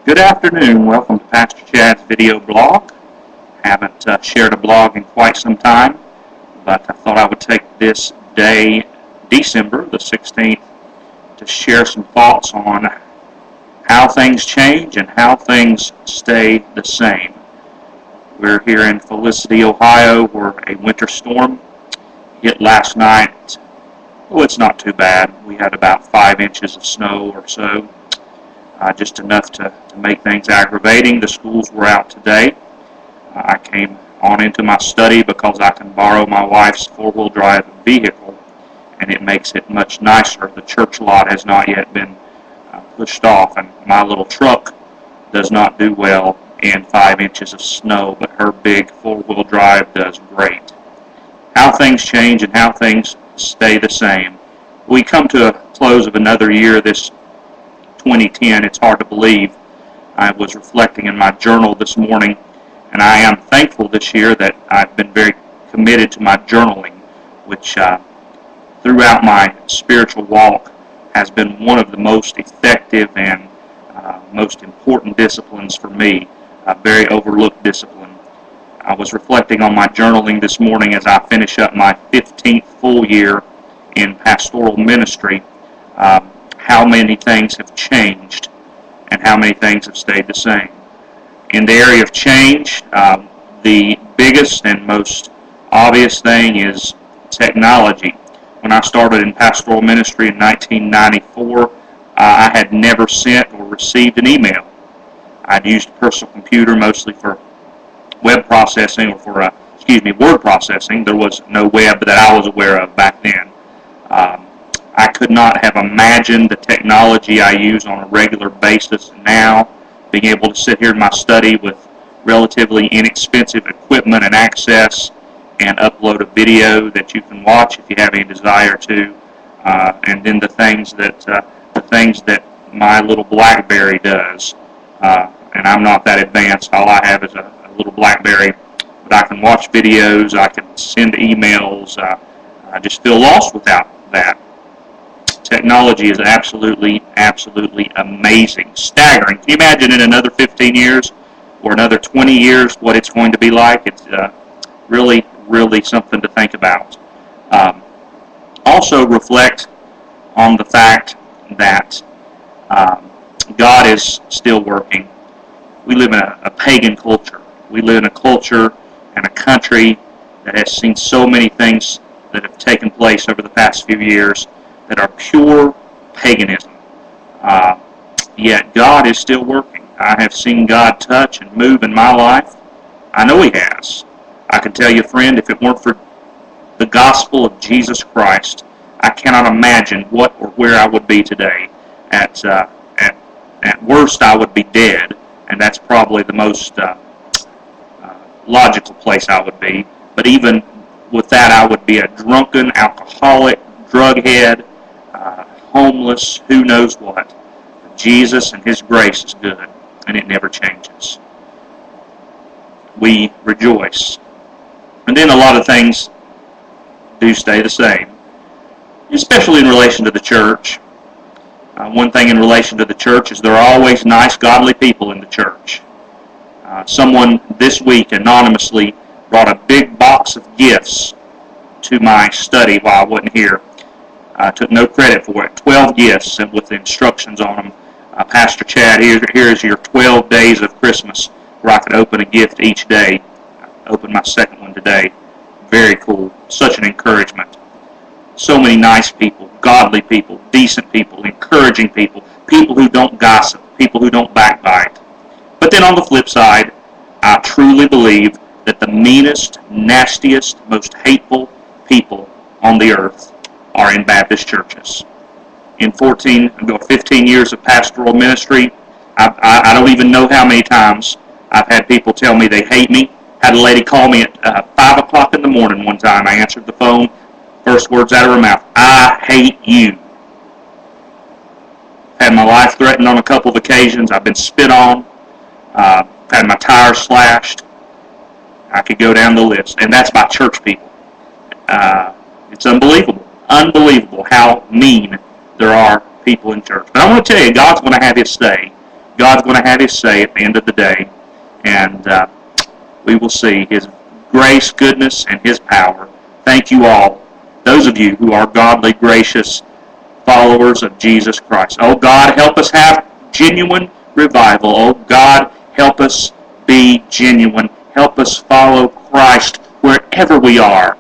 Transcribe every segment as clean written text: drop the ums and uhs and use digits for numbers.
Good afternoon. Welcome to Pastor Chad's video blog. Haven't shared a blog in quite some time, but I thought I would take this day, December the 16th, to share some thoughts on how things change and how things stay the same. We're here in Felicity, Ohio, where a winter storm hit last night. Oh, it's not too bad. We had about 5 inches of snow or so. Just enough to make things aggravating. The schools were out today. I came on into my study because I can borrow my wife's four-wheel drive vehicle, and it makes it much nicer. The church lot has not yet been pushed off, and my little truck does not do well in 5 inches of snow, but her big four-wheel drive does great. How things change and how things stay the same. We come to a close of another year this 2010. It's hard to believe. I was reflecting in my journal this morning, and I am thankful this year that I've been very committed to my journaling, which throughout my spiritual walk has been one of the most effective and most important disciplines for me, a very overlooked discipline. I was reflecting on my journaling this morning as I finish up my 15th full year in pastoral ministry. How many things have changed and how many things have stayed the same. In the area of change, the biggest and most obvious thing is technology. When I started in pastoral ministry in 1994, I had never sent or received an email. I'd used a personal computer mostly for web processing or for, word processing. There was no web that I was aware of back then. I could not have imagined the technology I use on a regular basis now, being able to sit here in my study with relatively inexpensive equipment and access and upload a video that you can watch if you have any desire to, and then the things that my little BlackBerry does. And I'm not that advanced. All I have is a little BlackBerry, but I can watch videos, I can send emails. I just feel lost without that. Technology is absolutely amazing, staggering. Can you imagine in another 15 years or another 20 years what it's going to be like? It's really something to think about. Also reflect on the fact that God is still working. We live in a pagan culture. We live in a culture and a country that has seen so many things that have taken place over the past few years that are pure paganism. Yet God is still working. I have seen God touch and move in my life. I know He has. I can tell you, friend, if it weren't for the gospel of Jesus Christ, I cannot imagine what or where I would be today. At worst, I would be dead, and that's probably the most logical place I would be. But even with that, I would be a drunken, alcoholic, drug head, homeless, who knows what. Jesus and His grace is good, and it never changes. We rejoice. And then a lot of things do stay the same, especially in relation to the church. One thing in relation to the church is there are always nice, godly people in the church. Someone this week anonymously brought a big box of gifts to my study while I wasn't here. I took no credit for it. 12 gifts and with instructions on them. Pastor Chad, here's your 12 days of Christmas where I could open a gift each day. I opened my second one today. Very cool. Such an encouragement. So many nice people, godly people, decent people, encouraging people, people who don't gossip, people who don't backbite. But then on the flip side, I truly believe that the meanest, nastiest, most hateful people on the earth are in Baptist churches. In 15 years of pastoral ministry, I don't even know how many times I've had people tell me they hate me. Had a lady call me at 5 o'clock in the morning one time. I answered the phone. First words out of her mouth, "I hate you." Had my life threatened on a couple of occasions. I've been spit on. Had my tires slashed. I could go down the list. And that's by church people. It's unbelievable. Unbelievable how mean there are people in church. But I want to tell you, God's going to have His say. God's going to have His say at the end of the day, and we will see His grace, goodness, and His power. Thank you all, those of you who are godly, gracious followers of Jesus Christ. Oh God, help us have genuine revival. Oh God, help us be genuine. Help us follow Christ wherever we are,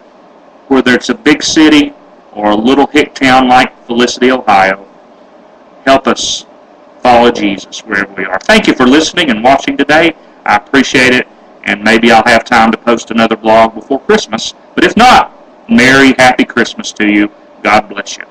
whether it's a big city or a little hick town like Felicity, Ohio. Help us follow Jesus wherever we are. Thank you for listening and watching today. I appreciate it, and maybe I'll have time to post another blog before Christmas. But if not, Merry, Happy Christmas to you. God bless you.